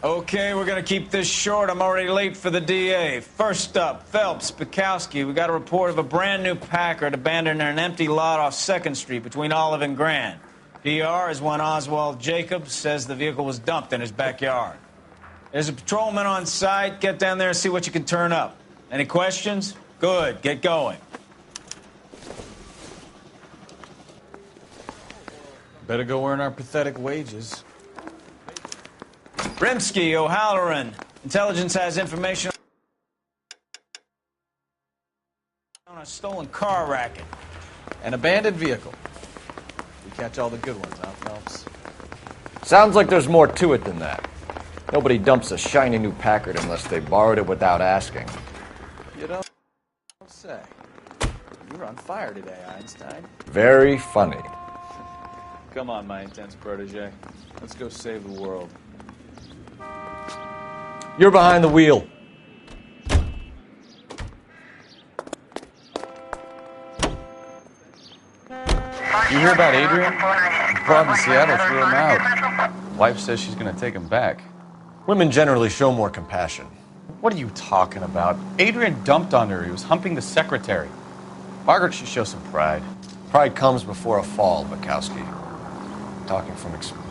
Okay, we're gonna keep this short. I'm already late for the DA. First up, Phelps, Bukowski. We got a report of a brand new Packard abandoned in an empty lot off 2nd Street between Olive and Grand. PR is one Oswald Jacobs says the vehicle was dumped in his backyard. There's a patrolman on site. Get down there and see what you can turn up. Any questions? Good, get going. Better go earn our pathetic wages. Rimsky, O'Halloran. Intelligence has information on a stolen car racket. An abandoned vehicle. We catch all the good ones, huh, Phelps? Sounds like there's more to it than that. Nobody dumps a shiny new Packard unless they borrowed it without asking. You don't say. You're on fire today, Einstein. Very funny. Come on, my intense protege. Let's go save the world. You're behind the wheel. You hear about Adrian? The broad in Seattle threw him out. Wife says she's going to take him back. Women generally show more compassion. What are you talking about? Adrian dumped on her. He was humping the secretary. Margaret should show some pride. Pride comes before a fall, Bukowski. Talking from experience.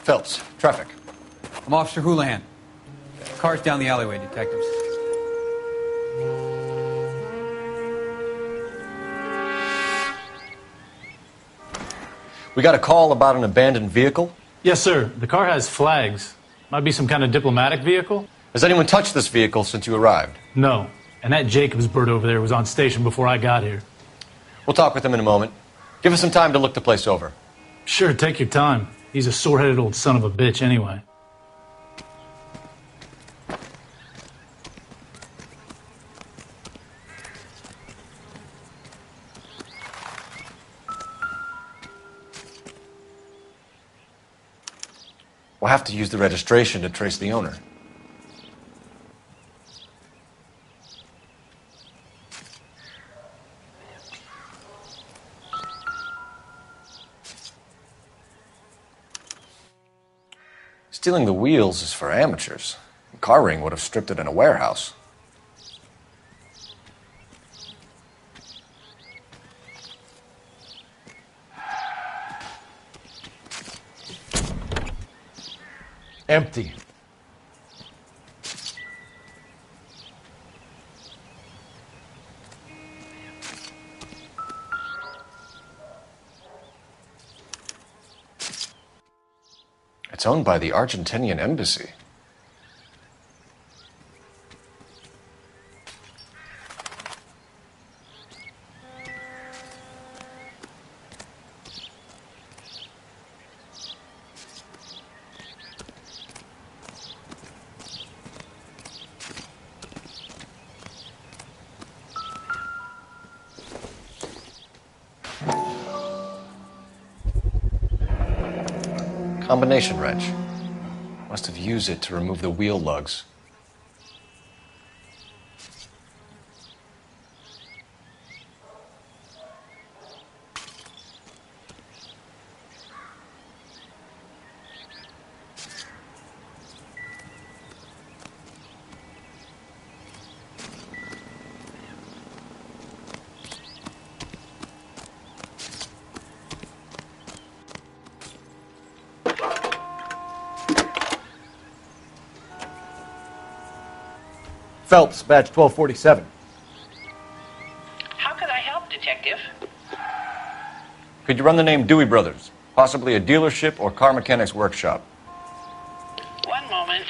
Phelps, traffic. I'm Officer Houlihan. Car's down the alleyway, detectives. We got a call about an abandoned vehicle. Yes, sir. The car has flags. Might be some kind of diplomatic vehicle. Has anyone touched this vehicle since you arrived? No. And that Jacobs bird over there was on station before I got here. We'll talk with him in a moment. Give us some time to look the place over. Sure, take your time. He's a sore-headed old son of a bitch anyway. We'll have to use the registration to trace the owner. Stealing the wheels is for amateurs. A car ring would have stripped it in a warehouse. Empty. It's owned by the Argentinian embassy. Combination wrench. Must have used it to remove the wheel lugs. Phelps, badge 1247. How could I help, Detective? Could you run the name Dewey Brothers? Possibly a dealership or car mechanics workshop. One moment.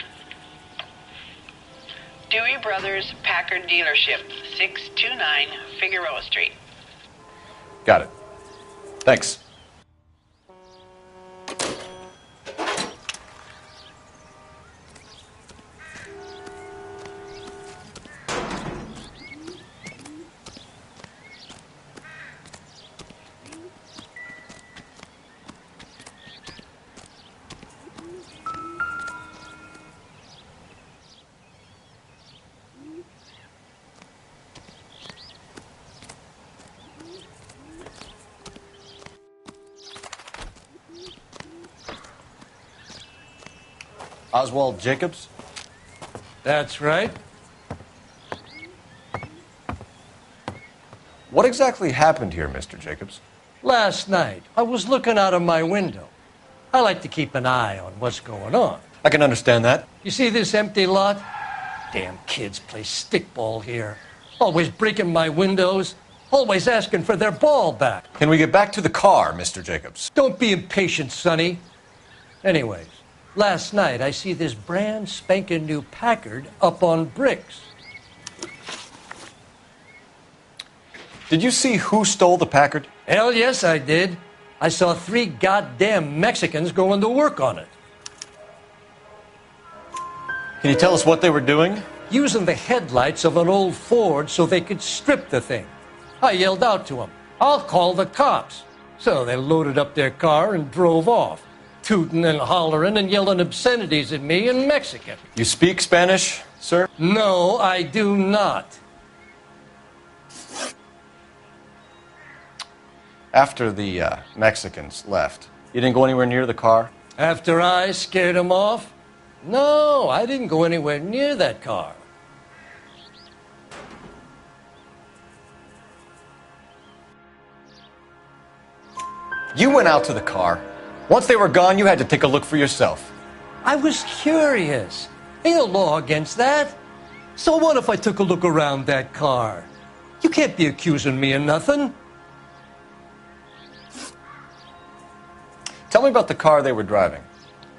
Dewey Brothers Packard Dealership, 629 Figueroa Street. Got it. Thanks. Oswald Jacobs? That's right. What exactly happened here, Mr. Jacobs? Last night, I was looking out of my window. I like to keep an eye on what's going on. I can understand that. You see this empty lot? Damn kids play stickball here. Always breaking my windows. Always asking for their ball back. Can we get back to the car, Mr. Jacobs? Don't be impatient, Sonny. Anyways, last night I see this brand spanking new Packard up on bricks. Did you see who stole the Packard? Hell yes, I did. I saw 3 goddamn Mexicans going to work on it. Can you tell us what they were doing? Using the headlights of an old Ford so they could strip the thing. I yelled out to them, "I'll call the cops." So they loaded up their car and drove off, tooting and hollering and yelling obscenities at me in Mexican. You speak Spanish, sir? No, I do not. After the Mexicans left, you didn't go anywhere near the car? After I scared them off? No, I didn't go anywhere near that car. You went out to the car. Once they were gone, you had to take a look for yourself. I was curious. Ain't no law against that. So what if I took a look around that car? You can't be accusing me of nothing. Tell me about the car they were driving.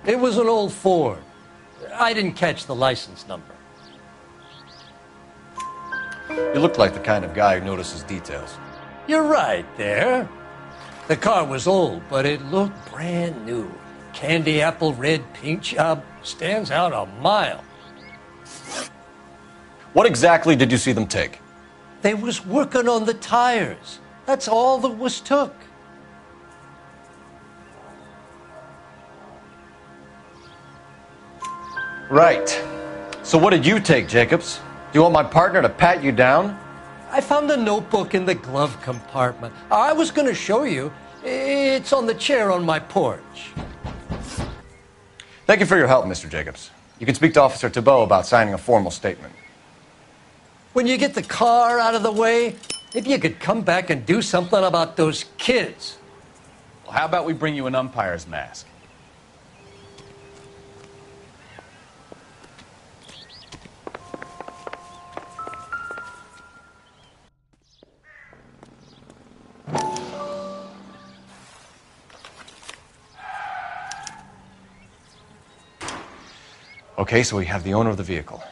It was an old Ford. I didn't catch the license number. You looked like the kind of guy who notices details. You're right there. The car was old, but it looked brand new. Candy apple red paint job stands out a mile. What exactly did you see them take? They was working on the tires. That's all that was took. Right. So what did you take, Jacobs? Do you want my partner to pat you down? I found a notebook in the glove compartment. I was going to show you. It's on the chair on my porch. Thank you for your help, Mr. Jacobs. You can speak to Officer Thibault about signing a formal statement. When you get the car out of the way, if you could come back and do something about those kids. Well, how about we bring you an umpire's mask? Okay, so we have the owner of the vehicle,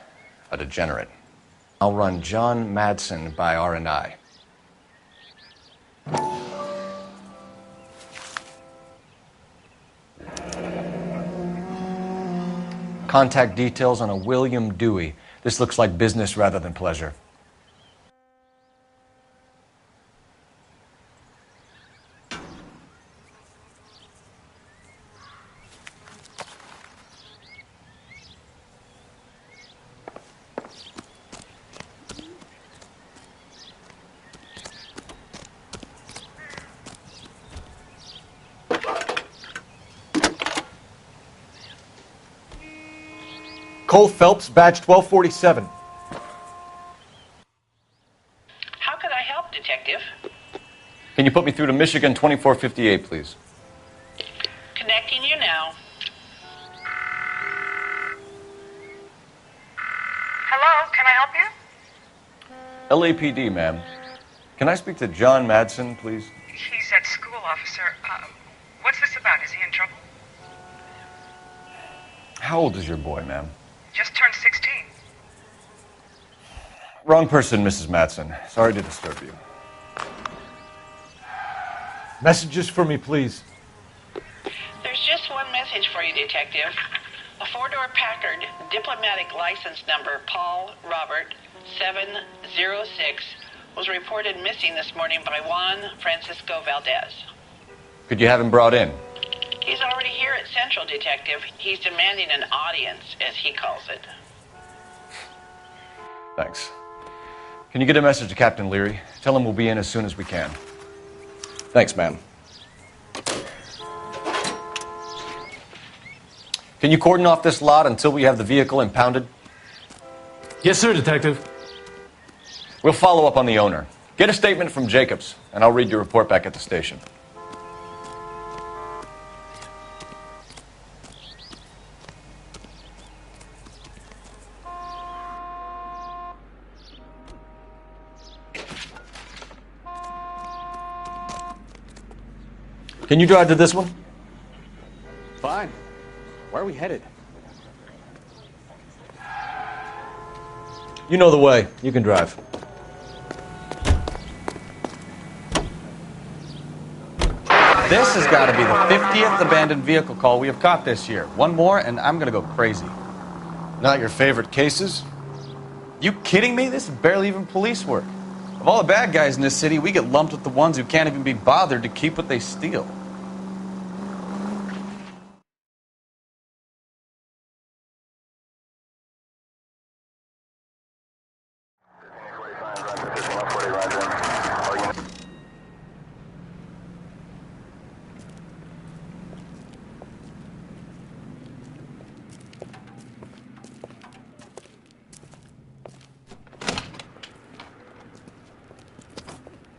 a degenerate. I'll run John Madsen by R&I. Contact details on a William Dewey. This looks like business rather than pleasure. Cole Phelps, badge 1247. How could I help, Detective? Can you put me through to Michigan 2458, please? Connecting you now. Hello, can I help you? LAPD, ma'am. Can I speak to John Madsen, please? He's at school, officer. What's this about? Is he in trouble? How old is your boy, ma'am? Just turned 16. Wrong person, Mrs. Madsen. Sorry to disturb you. Messages for me, please. There's just one message for you, Detective. A 4-door Packard, diplomatic license number Paul Robert 706, was reported missing this morning by Juan Francisco Valdez. Could you have him brought in? He's already here at Central, Detective. He's demanding an audience, as he calls it. Thanks. Can you get a message to Captain Leary? Tell him we'll be in as soon as we can. Thanks, ma'am. Can you cordon off this lot until we have the vehicle impounded? Yes, sir, Detective. We'll follow up on the owner. Get a statement from Jacobs, and I'll read your report back at the station. Can you drive to this one? Fine. Where are we headed? You know the way. You can drive. This has got to be the 50th abandoned vehicle call we have caught this year. One more, and I'm going to go crazy. Not your favorite cases? You kidding me? This is barely even police work. Of all the bad guys in this city, we get lumped with the ones who can't even be bothered to keep what they steal.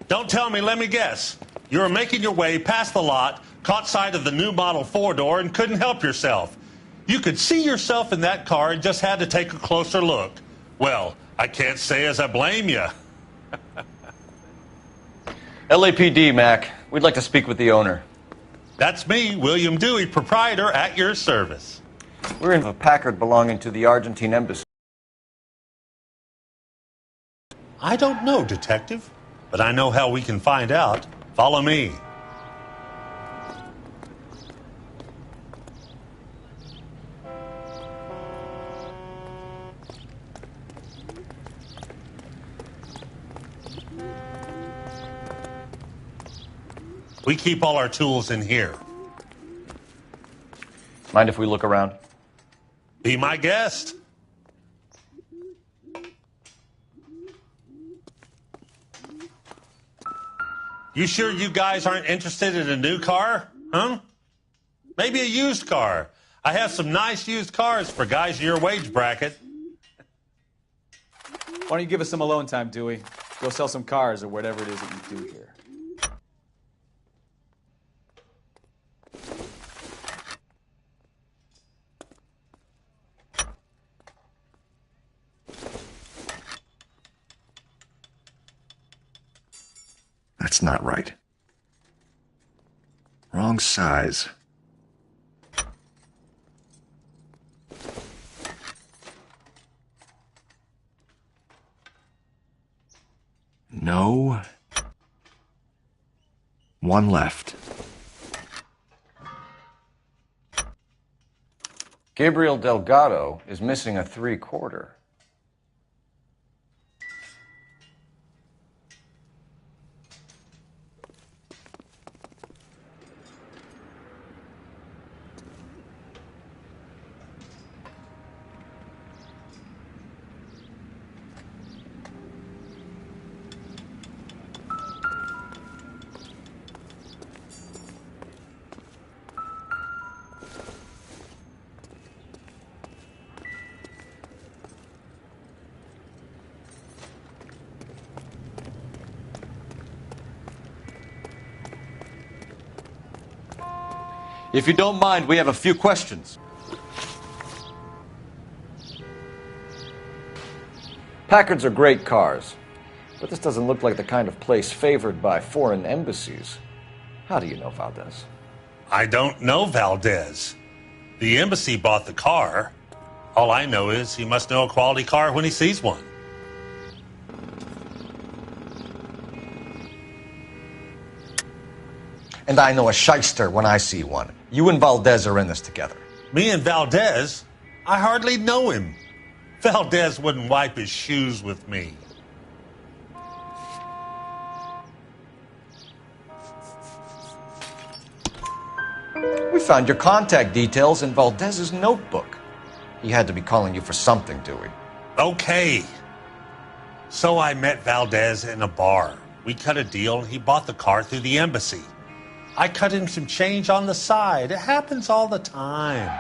Don't tell me, let me guess. You were making your way past the lot, caught sight of the new model four-door, and couldn't help yourself. You could see yourself in that car and just had to take a closer look. Well, I can't say as I blame you. LAPD, Mac. We'd like to speak with the owner. That's me, William Dewey, proprietor, at your service. We're in a Packard belonging to the Argentine embassy. I don't know, Detective, but I know how we can find out. Follow me. We keep all our tools in here. Mind if we look around? Be my guest. You sure you guys aren't interested in a new car? Huh? Maybe a used car. I have some nice used cars for guys in your wage bracket. Why don't you give us some alone time, Dewey? Go sell some cars or whatever it is that you do here. That's not right. Wrong size. No. One left. Gabriel Delgado is missing a 3/4. If you don't mind, we have a few questions. Packards are great cars, but this doesn't look like the kind of place favored by foreign embassies. How do you know Valdez? I don't know Valdez. The embassy bought the car. All I know is he must know a quality car when he sees one. And I know a shyster when I see one. You and Valdez are in this together. Me and Valdez? I hardly know him. Valdez wouldn't wipe his shoes with me. We found your contact details in Valdez's notebook. He had to be calling you for something, Dewey. Okay. So I met Valdez in a bar. We cut a deal and he bought the car through the embassy. I cut him some change on the side. It happens all the time.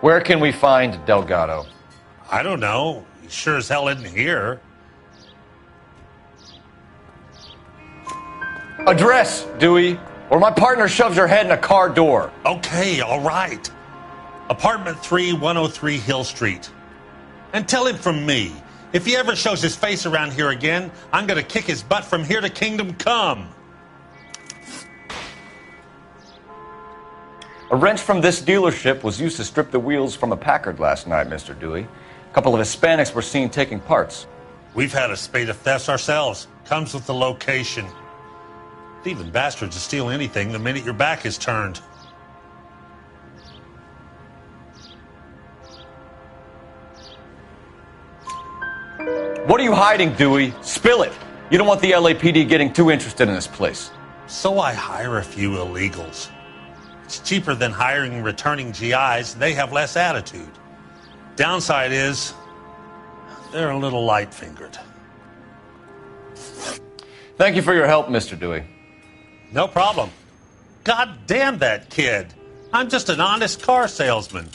Where can we find Delgado? I don't know. He sure as hell isn't here. Address, Dewey, or my partner shoves her head in a car door. Okay, all right. Apartment 3, 103 Hill Street. And tell him from me, if he ever shows his face around here again, I'm going to kick his butt from here to Kingdom Come. A wrench from this dealership was used to strip the wheels from a Packard last night, Mr. Dewey. A couple of Hispanics were seen taking parts. We've had a spate of thefts ourselves. Comes with the location. Thieving bastards will steal anything the minute your back is turned. What are you hiding, Dewey? Spill it. You don't want the LAPD getting too interested in this place. So I hire a few illegals. It's cheaper than hiring returning GIs. They have less attitude. Downside is, they're a little light-fingered. Thank you for your help, Mr. Dewey. No problem. God damn that kid. I'm just an honest car salesman.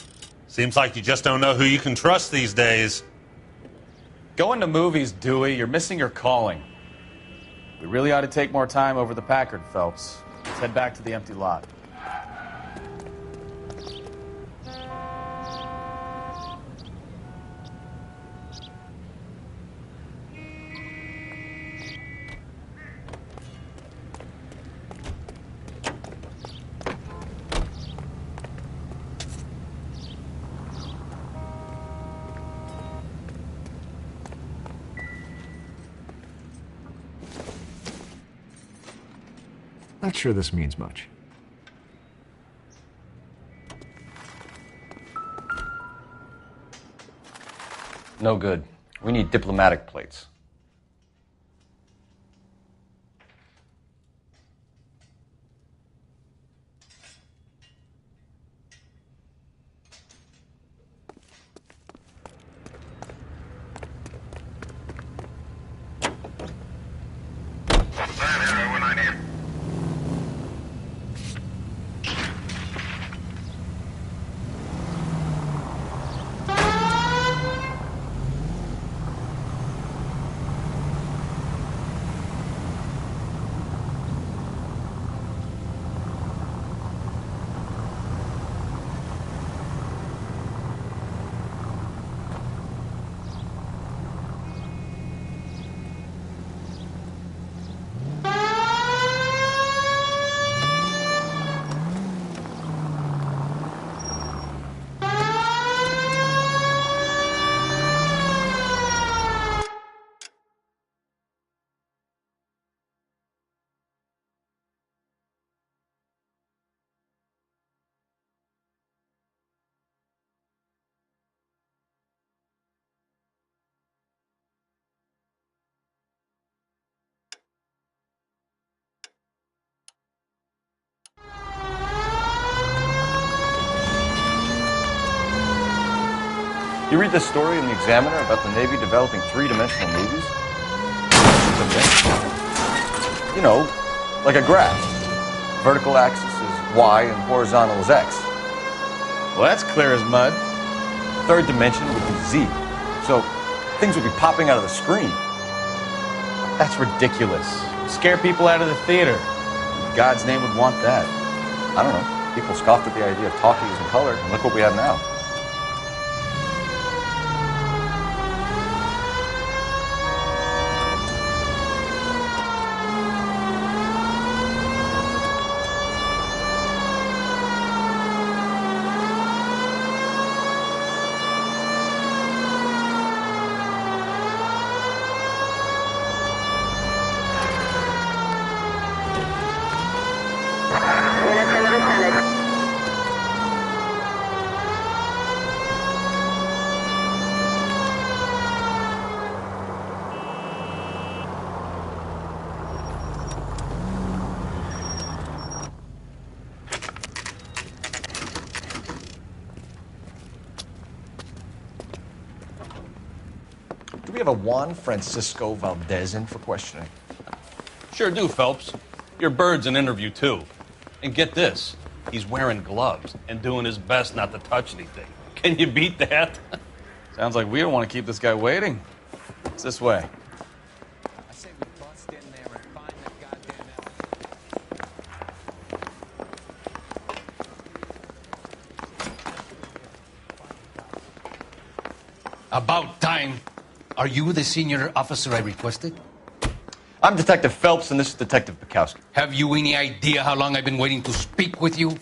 Seems like you just don't know who you can trust these days. Going to movies, Dewey, you're missing your calling. We really ought to take more time over the Packard, Phelps. Let's head back to the empty lot. Not sure this means much. No good. We need diplomatic plates. You read this story in the Examiner about the Navy developing three-dimensional movies? You know, like a graph. Vertical axis is Y and horizontal is X. Well, that's clear as mud. Third dimension would be Z. So things would be popping out of the screen. That's ridiculous. Scare people out of the theater. In God's name would want that. I don't know. People scoffed at the idea of talkies in color, and look what we have now. Do we have a Juan Francisco Valdez in for questioning? Sure do, Phelps. Your bird's an interview, too. And get this, he's wearing gloves and doing his best not to touch anything. Can you beat that? Sounds like we don't want to keep this guy waiting. It's this way. I say we bust in there and find that goddamn About time. Are you the senior officer I requested? I'm Detective Phelps, and this is Detective Bukowski. Have you any idea how long I've been waiting to speak with you?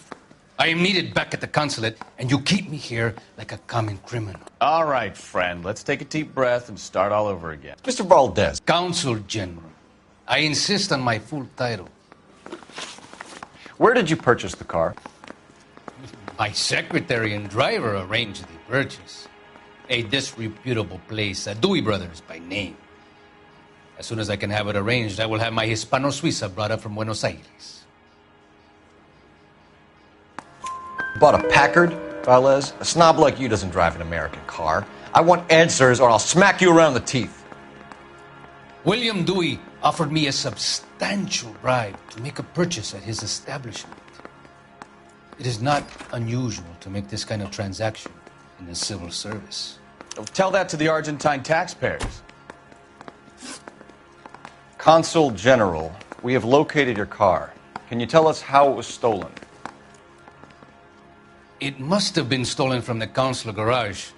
I am needed back at the consulate, and you keep me here like a common criminal. All right, friend. Let's take a deep breath and start all over again. Mr. Valdez. Consul General. I insist on my full title. Where did you purchase the car? My secretary and driver arranged the purchase. A disreputable place, Dewey Brothers by name. As soon as I can have it arranged, I will have my Hispano Suiza brought up from Buenos Aires. Bought a Packard, Valdez? A snob like you doesn't drive an American car. I want answers or I'll smack you around the teeth. William Dewey offered me a substantial bribe to make a purchase at his establishment. It is not unusual to make this kind of transaction in the civil service. Tell that to the Argentine taxpayers. Consul General, we have located your car. Can you tell us how it was stolen? It must have been stolen from the consular garage.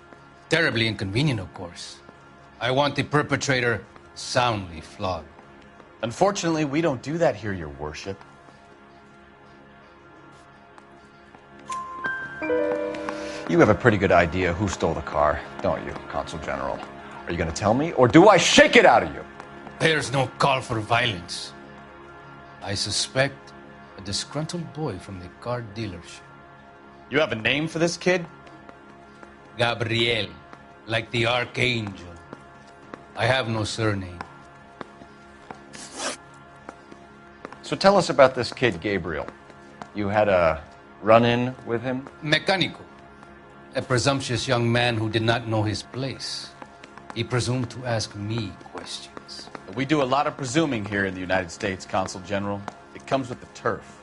Terribly inconvenient, of course. I want the perpetrator soundly flogged. Unfortunately, we don't do that here, Your Worship. You have a pretty good idea who stole the car, don't you, Consul General? Are you going to tell me, or do I shake it out of you? There's no call for violence. I suspect a disgruntled boy from the car dealership. You have a name for this kid? Gabriel, like the archangel. I have no surname. So tell us about this kid, Gabriel. You had a run-in with him? Mecánico. A presumptuous young man who did not know his place. He presumed to ask me questions. We do a lot of presuming here in the United States, Consul General. It comes with the turf.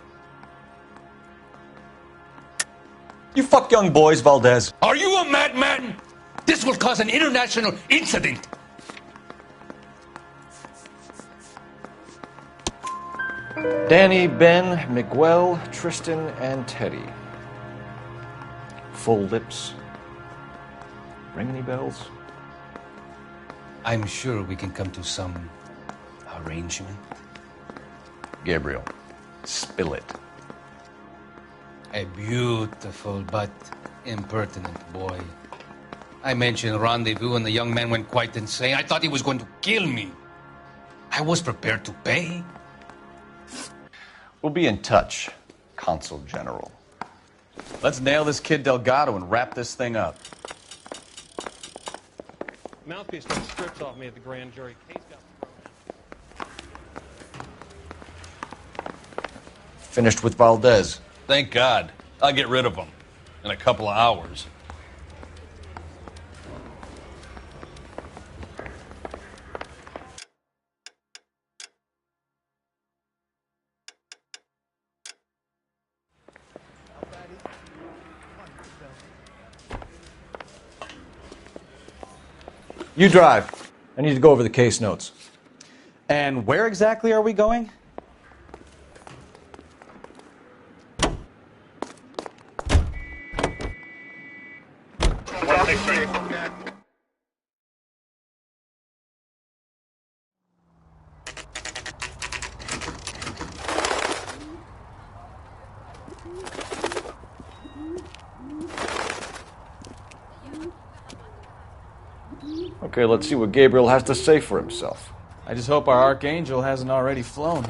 You fuck young boys, Valdez. Are you a madman? This will cause an international incident. Danny, Ben, Miguel, Tristan, and Teddy. Full lips. Ring any bells? I'm sure we can come to some arrangement. Gabriel, spill it. A beautiful but impertinent boy. I mentioned rendezvous and the young man went quite insane. I thought he was going to kill me. I was prepared to pay. We'll be in touch, Consul General. Let's nail this kid Delgado and wrap this thing up. Mouthpiece took strips off me at the grand jury. Case got Finished with Valdez. Thank God. I'll get rid of him in a couple of hours. You drive. I need to go over the case notes. And where exactly are we going? Okay, let's see what Gabriel has to say for himself. I just hope our archangel hasn't already flown.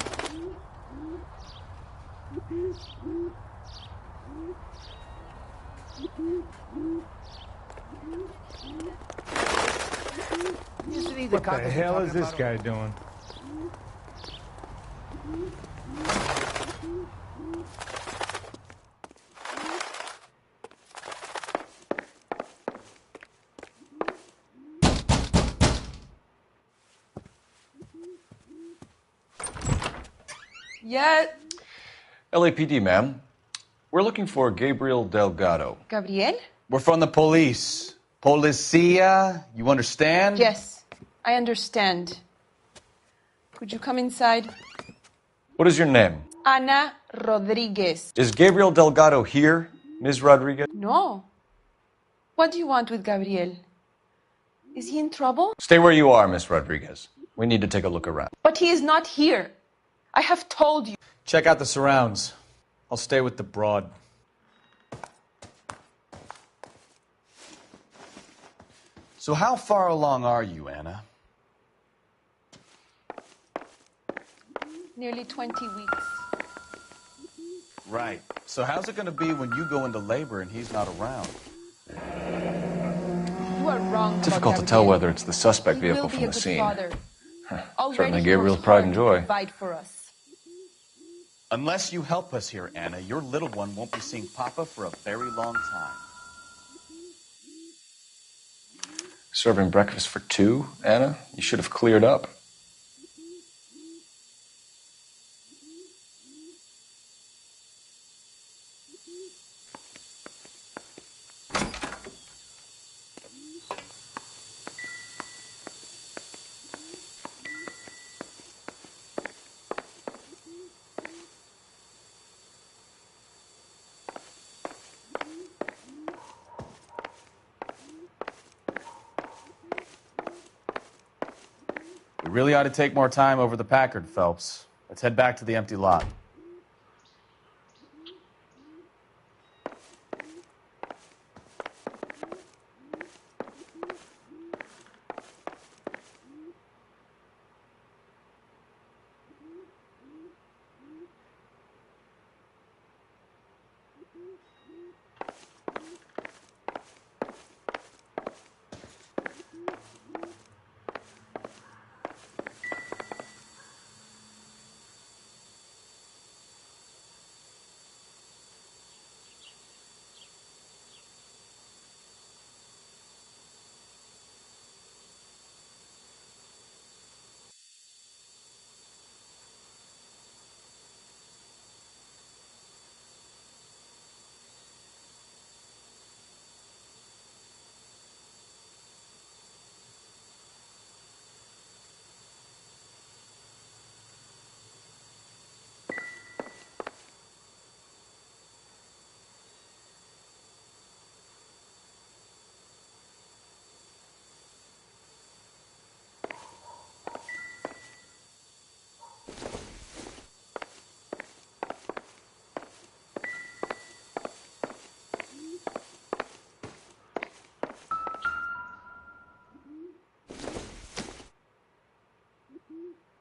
What the hell is this guy doing? Yes. LAPD, ma'am. We're looking for Gabriel Delgado. Gabriel? We're from the police. Policia, you understand? Yes, I understand. Could you come inside? What is your name? Ana Rodriguez. Is Gabriel Delgado here, Ms. Rodriguez? No. What do you want with Gabriel? Is he in trouble? Stay where you are, Miss Rodriguez. We need to take a look around. But he is not here. I have told you. Check out the surrounds. I'll stay with the broad. So how far along are you, Anna? Nearly 20 weeks. Right. So how's it going to be when you go into labor and he's not around? You are wrong. Difficult to tell whether it's the suspect vehicle from the scene. Certainly Gabriel's pride and joy. Provide for us. Unless you help us here, Anna, your little one won't be seeing Papa for a very long time. Serving breakfast for two, Anna? You should have cleared up. We really ought to take more time over the Packard, Phelps. Let's head back to the empty lot.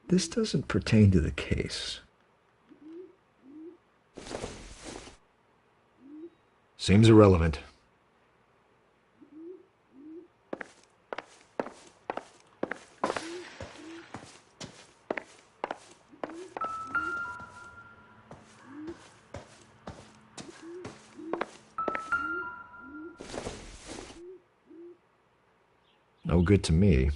This doesn't pertain to the case. Seems irrelevant. No good to me.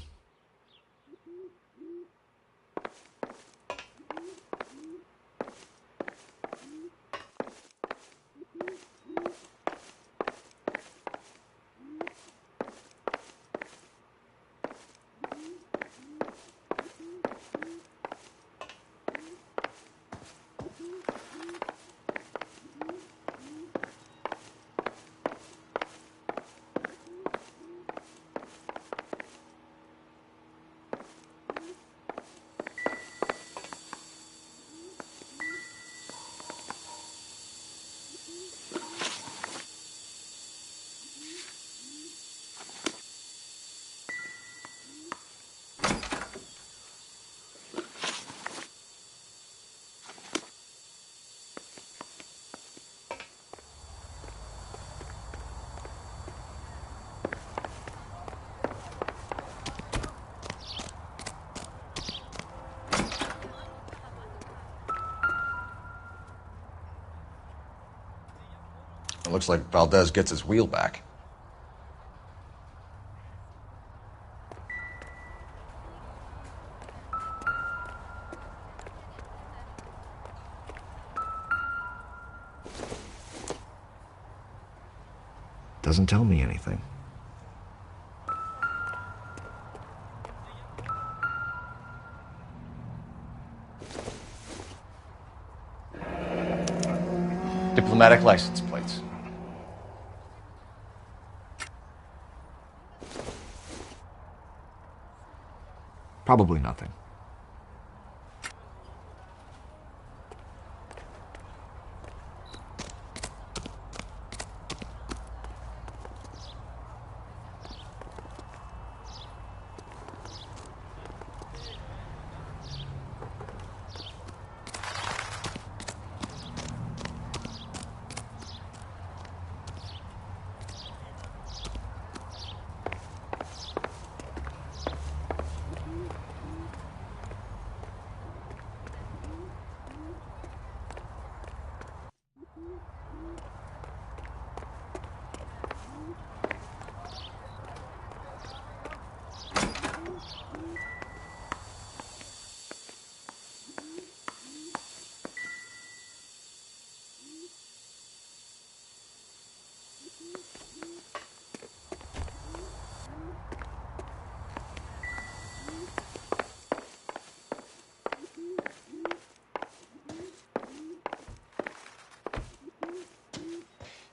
It looks like Valdez gets his wheel back. Doesn't tell me anything. Diplomatic license plates. Probably nothing.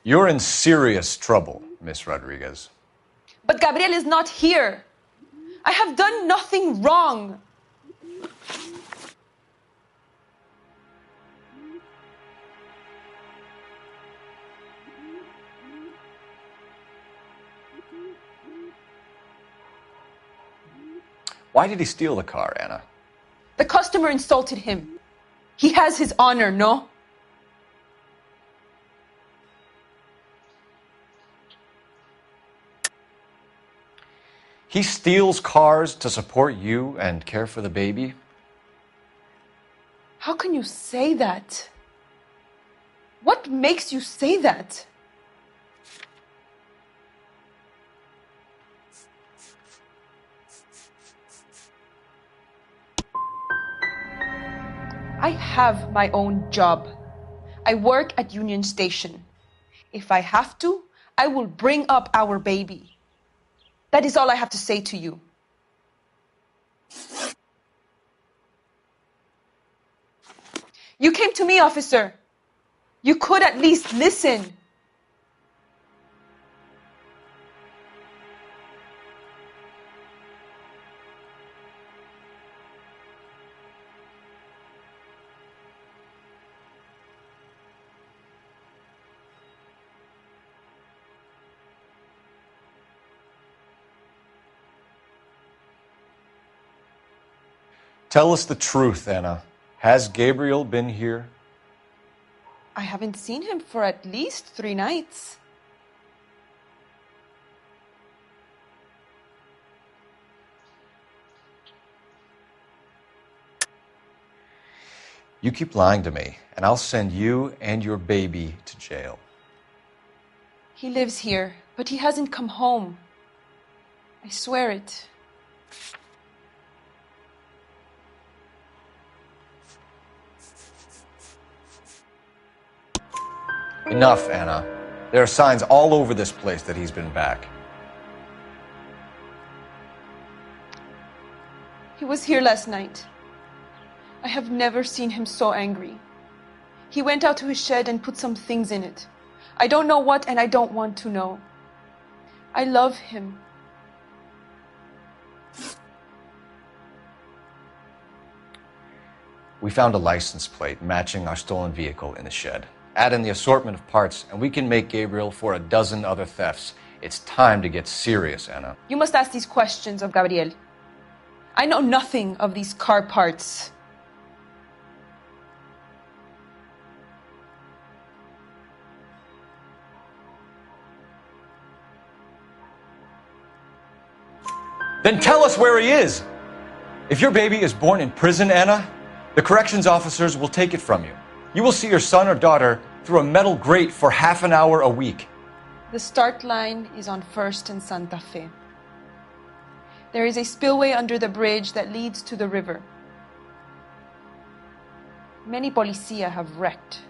You're in serious trouble, Miss Rodriguez. But Gabriel is not here. I have done nothing wrong. Why did he steal the car, Anna? The customer insulted him. He has his honor, no? He steals cars to support you and care for the baby? How can you say that? What makes you say that? I have my own job. I work at Union Station. If I have to, I will bring up our baby. That is all I have to say to you. You came to me, officer. You could at least listen. Tell us the truth, Anna. Has Gabriel been here? I haven't seen him for at least 3 nights. You keep lying to me, and I'll send you and your baby to jail. He lives here, but he hasn't come home. I swear it. Enough, Anna. There are signs all over this place that he's been back. He was here last night. I have never seen him so angry. He went out to his shed and put some things in it. I don't know what, and I don't want to know. I love him. We found a license plate matching our stolen vehicle in the shed. Add in the assortment of parts, and we can make Gabriel for 12 other thefts. It's time to get serious, Anna. You must ask these questions of Gabriel. I know nothing of these car parts. Then tell us where he is! If your baby is born in prison, Anna, the corrections officers will take it from you. You will see your son or daughter through a metal grate for half an hour a week. The start line is on 1st and Santa Fe. There is a spillway under the bridge that leads to the river. Many policia have wrecked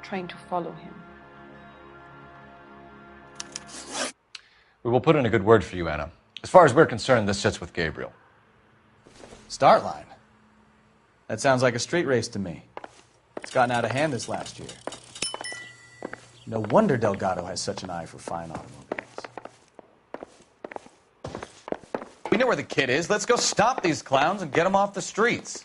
trying to follow him. We will put in a good word for you, Anna. As far as we're concerned, this sits with Gabriel. Start line. That sounds like a street race to me. It's gotten out of hand this last year. No wonder Delgado has such an eye for fine automobiles. We know where the kid is. Let's go stop these clowns and get them off the streets.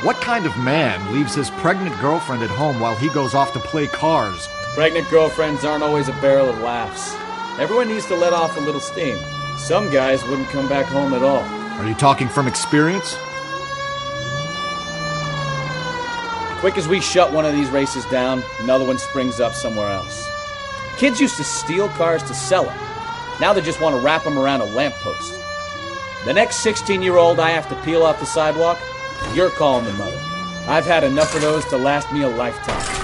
What kind of man leaves his pregnant girlfriend at home while he goes off to play cars? Pregnant girlfriends aren't always a barrel of laughs. Everyone needs to let off a little steam. Some guys wouldn't come back home at all. Are you talking from experience? Quick as we shut one of these races down, another one springs up somewhere else. Kids used to steal cars to sell them. Now they just want to wrap them around a lamppost. The next 16-year-old I have to peel off the sidewalk, you're calling the mother. I've had enough of those to last me a lifetime.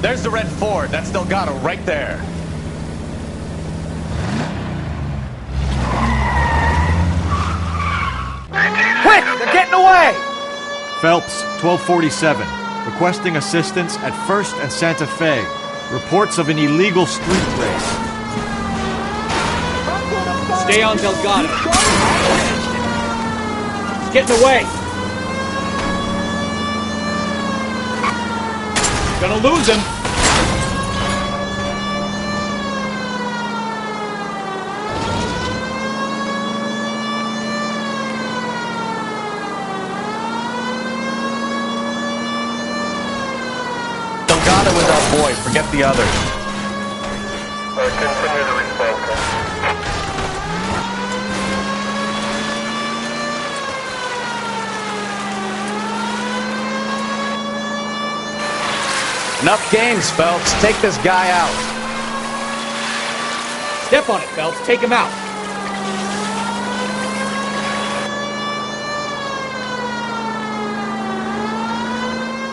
There's the red Ford. That's Delgado right there. Quick! They're getting away! Phelps, 1247. Requesting assistance at 1st and Santa Fe. Reports of an illegal street race. Stay on Delgado. He's getting away. Gonna lose him. Delgado is our boy. Forget the others. Continue the response. Enough games, Phelps. Take this guy out. Step on it, Phelps. Take him out.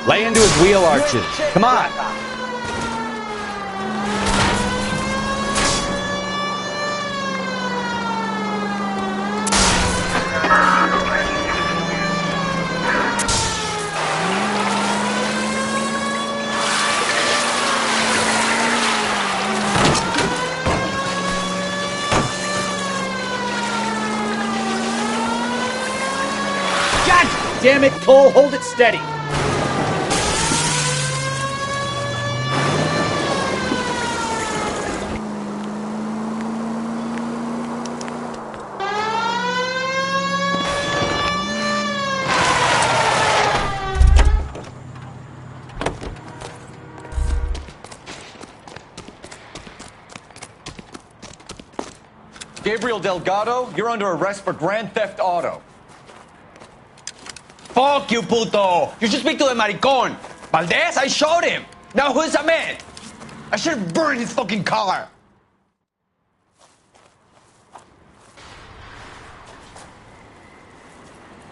Lay into his wheel arches. Come on. God damn it, Cole, hold it steady. Gabriel Delgado, you're under arrest for grand theft auto. Fuck you, puto! You should speak to the maricón. Valdez, I showed him. Now who's the man? I should have burned his fucking car.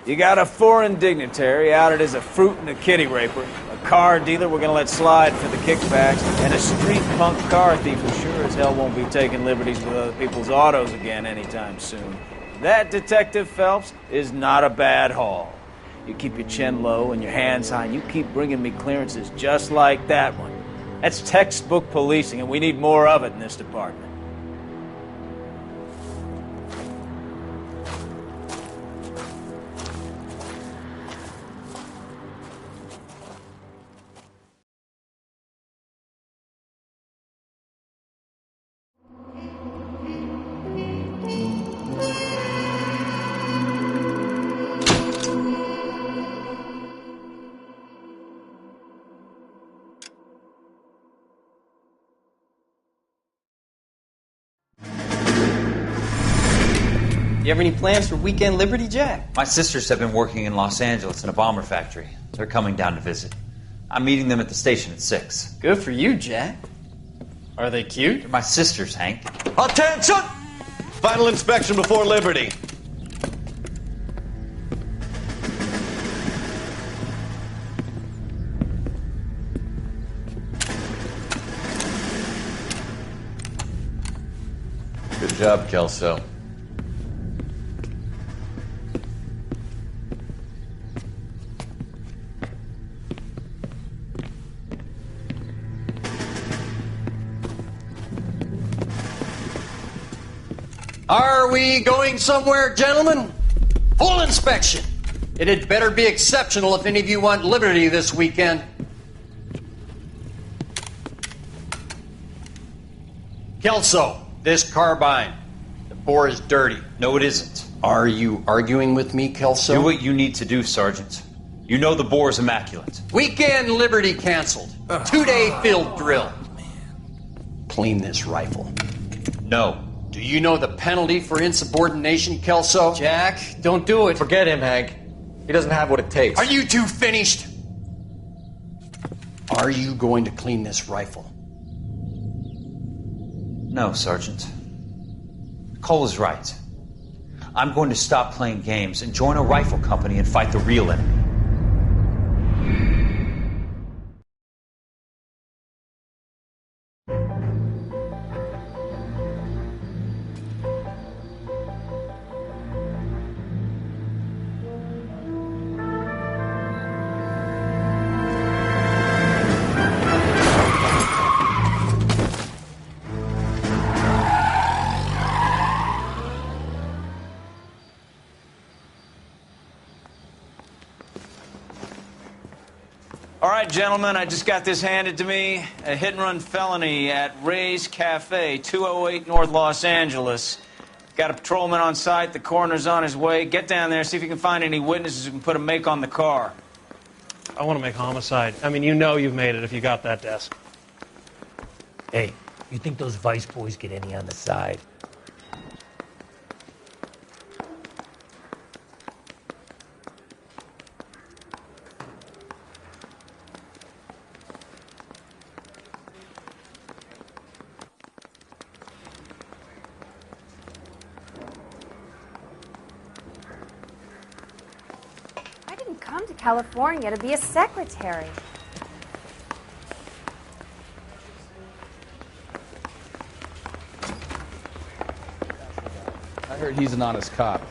You got a foreign dignitary outed as a fruit and a kitty raper, a car dealer we're gonna let slide for the kickbacks, and a street punk car thief who sure as hell won't be taking liberties with other people's autos again anytime soon. That, Detective Phelps, is not a bad haul. You keep your chin low and your hands high, and you keep bringing me clearances just like that one. That's textbook policing, and we need more of it in this department. You have any plans for Weekend Liberty, Jack? My sisters have been working in Los Angeles in a bomber factory. They're coming down to visit. I'm meeting them at the station at 6. Good for you, Jack. Are they cute? They're my sisters, Hank. Attention! Final inspection before Liberty. Good job, Kelso. Are we going somewhere, gentlemen? Full inspection. It had better be exceptional if any of you want liberty this weekend. Kelso, this carbine. The bore is dirty. No, it isn't. Are you arguing with me, Kelso? Do what you need to do, Sergeant. You know the bore is immaculate. Weekend Liberty canceled. 2-day field drill. Clean this rifle. No. Do you know the penalty for insubordination, Kelso? Jack, don't do it. Forget him, Hank. He doesn't have what it takes. Are you two finished? Are you going to clean this rifle? No, Sergeant. Cole is right. I'm going to stop playing games and join a rifle company and fight the real enemy. All right, gentlemen, I just got this handed to me. A hit-and-run felony at Ray's Cafe, 208 North Los Angeles. Got a patrolman on site. The coroner's on his way. Get down there, see if you can find any witnesses who can put a make on the car. I want to make homicide. I mean, you know you've made it if you got that desk. Hey, you think those Vice boys get any on the side? Come to California to be a secretary. I heard he's an honest cop.